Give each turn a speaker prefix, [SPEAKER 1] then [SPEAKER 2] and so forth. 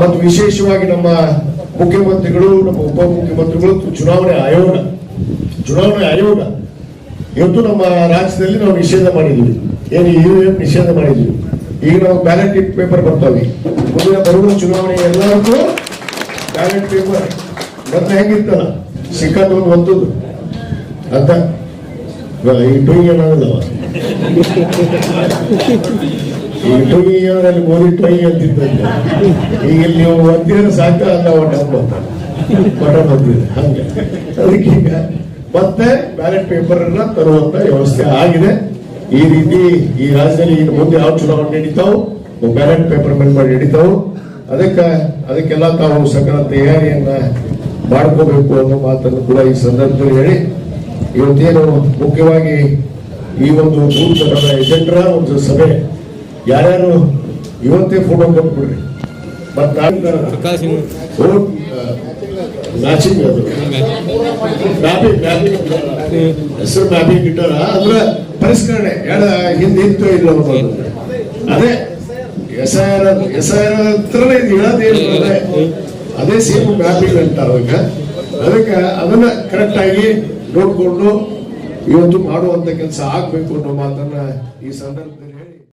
[SPEAKER 1] ಮತ್ತು ವಿಶೇಷವಾಗಿ ನಮ್ಮ ಮುಖ್ಯಮಂತ್ರಿಗಳು, ನಮ್ಮ ಉಪಮುಖ್ಯಮಂತ್ರಿಗಳು, ಚುನಾವಣೆ ಆಯೋಗ ಇವತ್ತು ನಮ್ಮ ರಾಜ್ಯದಲ್ಲಿ ನಾವು ನಿಷೇಧ ಮಾಡಿದ್ವಿ. ಏನು EVM ನಿಷೇಧ ಮಾಡಿದ್ವಿ. ಈಗ ನಾವು ಬ್ಯಾಲೆಟ್ ಪೇಪರ್ ಬರ್ತಾವೆ. ಮುಂದಿನ ಬರುವ ಚುನಾವಣೆ ಎಲ್ಲರಿಗೂ ಬ್ಯಾಲೆಟ್ ಪೇಪರ್ ಮತ್ತೆ ಹೆಂಗಿರ್ತಲ್ಲ ಸಿಕ್ಕಂತ ಒಂದು ಒತ್ತುದು ಅಂತ ಈ ಟೊಯ್ ಅನ್ನೋದವ ಈ ಟೊಯ್ ಅನ್ನೋದ್ರಲ್ಲಿ ಮೋದಿ ಟೊಯ್ ಅಂತಿದ್ದಂತೆ. ಈಗ ನೀವು ಒತ್ತಿದ್ರೆ ಸಾಕ ಅಲ್ಲ ಬಟನ್ ಒತ್ತಿದೆ ಹಂಗೆ. ಅದಕ್ಕೀಗ ಮತ್ತೆ ಬ್ಯಾಲೆಟ್ ಪೇಪರ್ ಅನ್ನ ತರುವಂತ ವ್ಯವಸ್ಥೆ ಆಗಿದೆ. ಈ ರೀತಿ ಈ ರಾಜ್ಯದಲ್ಲಿ ಇನ್ನು ಮುಂದೆ ಯಾವ ಚುನಾವಣೆ ನಡೀತಾವು ಬ್ಯಾಲೆಟ್ ಪೇಪರ್ ಮೇಲೆ ನಡೀತಾವು. ಅದಕ್ಕೆಲ್ಲ ತಾವು ಸಕಲ ತಯಾರಿಯನ್ನ ಮಾಡ್ಕೋಬೇಕು ಅನ್ನೋ ಮಾತನ್ನು ಕೂಡ ಈ ಸಂದರ್ಭದಲ್ಲಿ ಹೇಳಿ, ಇವತ್ತೇನು ಮುಖ್ಯವಾಗಿ ಈ ಒಂದು ಬೂತ್ ಏಜೆಂಟರ ಒಂದು ಸಭೆ ಯಾರ್ಯಾರು ಇವತ್ತೇ ಫೋಟೋ ಕೊಟ್ಬಿಡ್ರಿ. ಮತ್ತೆ ಮ್ಯಾಚಿಂಗ್ ಅದು ಹೆಸರು ಮ್ಯಾಪಿಂಗ್ ಇಟ್ಟಾರ ಅಂದ್ರೆ ಪರಿಷ್ಕರಣೆ ಹಿಂದೆ ಇತ್ತು ಇಲ್ಲ ಅದೇ SIR ಹತ್ರನೇ ಹೇಳೋದೇ ಅದೇ ಸೇಮ್ ಮ್ಯಾಪಿಂಗ್ ಅಂತಾರ. ಅದಕ್ಕೆ ಅದನ್ನ ಕರೆಕ್ಟ್ ಆಗಿ ನೋಡ್ಕೊಂಡು ಇವತ್ತು ಮಾಡುವಂತ ಕೆಲಸ ಆಗ್ಬೇಕು ಅನ್ನೋ ಮಾತನ್ನ ಈ ಸಂದರ್ಭದಲ್ಲಿ